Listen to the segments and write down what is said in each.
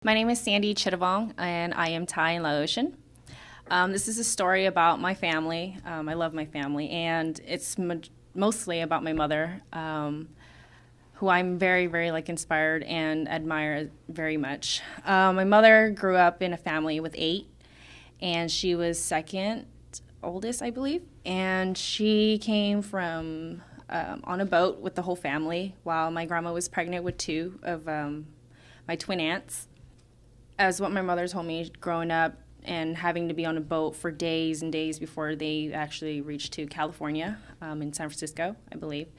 My name is Sandy Chittavong, and I am Thai and Laotian. This is a story about my family. I love my family, and it's mostly about my mother, who I'm very, very inspired and admire very much. My mother grew up in a family with 8, and she was second oldest, I believe. And she came from on a boat with the whole family while my grandma was pregnant with 2 of my twin aunts. As what my mother told me growing up and having to be on a boat for days and days before they actually reached to California, in San Francisco, I believe.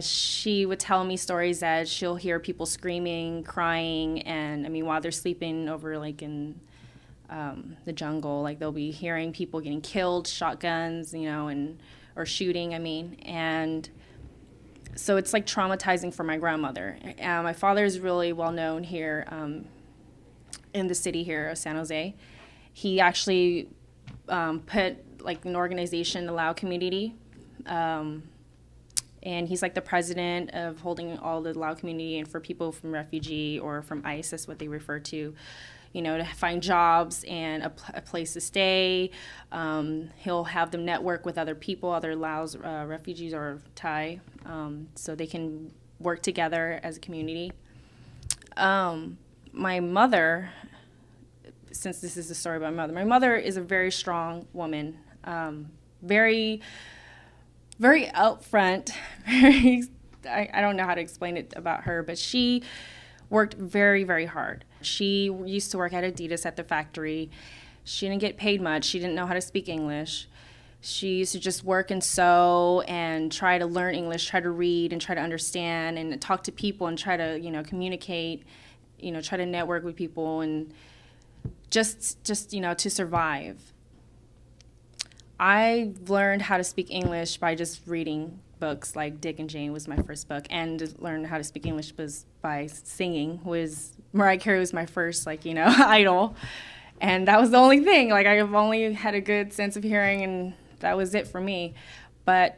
She would tell me stories that she'll hear people screaming, crying, and I mean while they're sleeping over in the jungle, they'll be hearing people getting killed, shotguns, or shooting, and so it's traumatizing for my grandmother. My father is really well known here in the city here of San Jose. He actually put an organization, the Lao community, and he's the president of holding all the Lao community and for people from refugee or from ICE, that's what they refer to to find jobs and a place to stay. He'll have them network with other people, other Laos refugees or Thai, so they can work together as a community. My mother, since this is a story about my mother is a very strong woman, very, very out front. I don't know how to explain it about her, but she worked very, very hard. She used to work at Adidas at the factory. She didn't get paid much. She didn't know how to speak English. She used to just work and sew and try to learn English, try to read and try to understand and talk to people and try to, communicate, try to network with people and just to survive. I learned how to speak English by just reading books like Dick and Jane was my first book, and to learn how to speak English was by singing. Mariah Carey was my first idol, and that was the only thing. I've only had a good sense of hearing, and that was it for me. But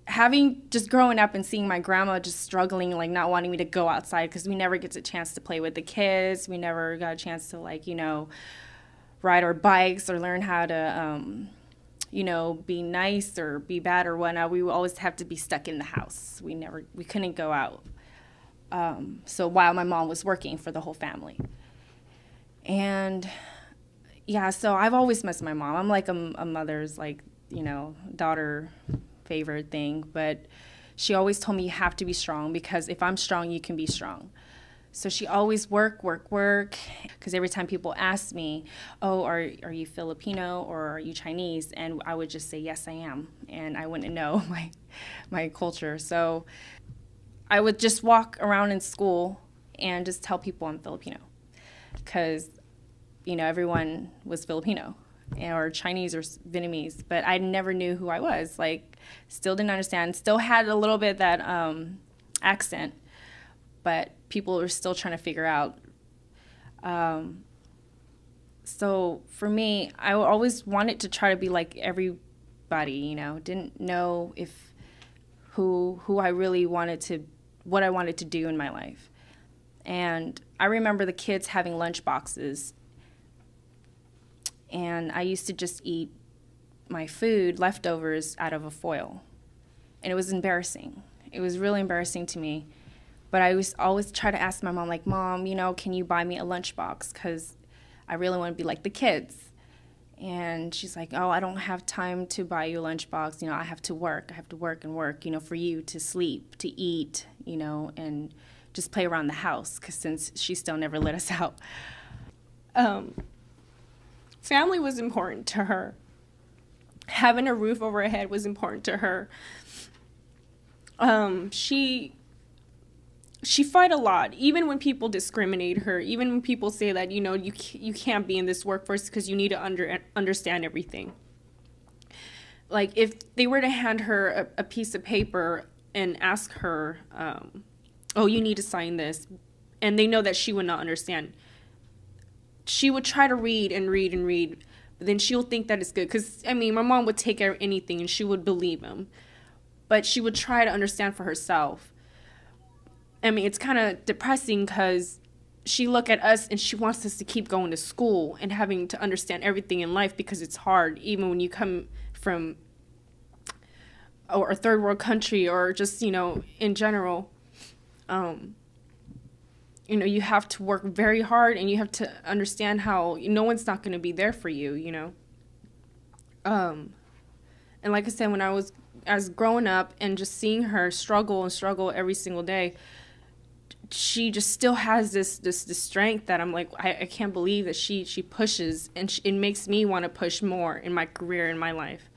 having just growing up and seeing my grandma just struggling, not wanting me to go outside because we never get a chance to play with the kids. We never got a chance to ride our bikes or learn how to be nice or be bad or whatnot. We would always have to be stuck in the house. We couldn't go out. So while my mom was working for the whole family. And yeah, so I've always missed my mom. I'm a mother's daughter favorite thing, but she always told me you have to be strong because if I'm strong, you can be strong. So she always work, because every time people ask me, oh, are you Filipino or are you Chinese? And I would just say, yes, I am. And I wouldn't know my culture. So I would just walk around in school and just tell people I'm Filipino because, everyone was Filipino or Chinese or Vietnamese, but I never knew who I was. Still didn't understand, still had a little bit that accent, but people were still trying to figure out. So for me, I always wanted to try to be like everybody, didn't know who I really wanted to, what I wanted to do in my life. And I remember the kids having lunch boxes, and I used to just eat my food, leftovers, out of a foil. And it was embarrassing. It was really embarrassing to me. But I always try to ask my mom, Mom, can you buy me a lunchbox? Because I really want to be like the kids. And she's like, oh, I don't have time to buy you a lunchbox. I have to work. I have to work and work, for you to sleep, to eat, and just play around the house, because since she still never let us out. Family was important to her. Having a roof over her head was important to her. She fought a lot, even when people discriminate her, even when people say that, you can't be in this workforce because you need to understand everything. If they were to hand her a piece of paper and ask her, oh, you need to sign this, and they know that she would not understand, she would try to read and read and read, but then she'll think that it's good. Because, my mom would take care of anything and she would believe him. But she would try to understand for herself. It's kind of depressing because she look at us and she wants us to keep going to school and having to understand everything in life, because it's hard, even when you come from or a third world country, or just, in general. You have to work very hard, and you have to understand how no one's not going to be there for you, And like I said, when I was growing up and just seeing her struggle and struggle every single day, she just still has this strength that I'm like, I can't believe that she pushes, and it makes me want to push more in my career, in my life.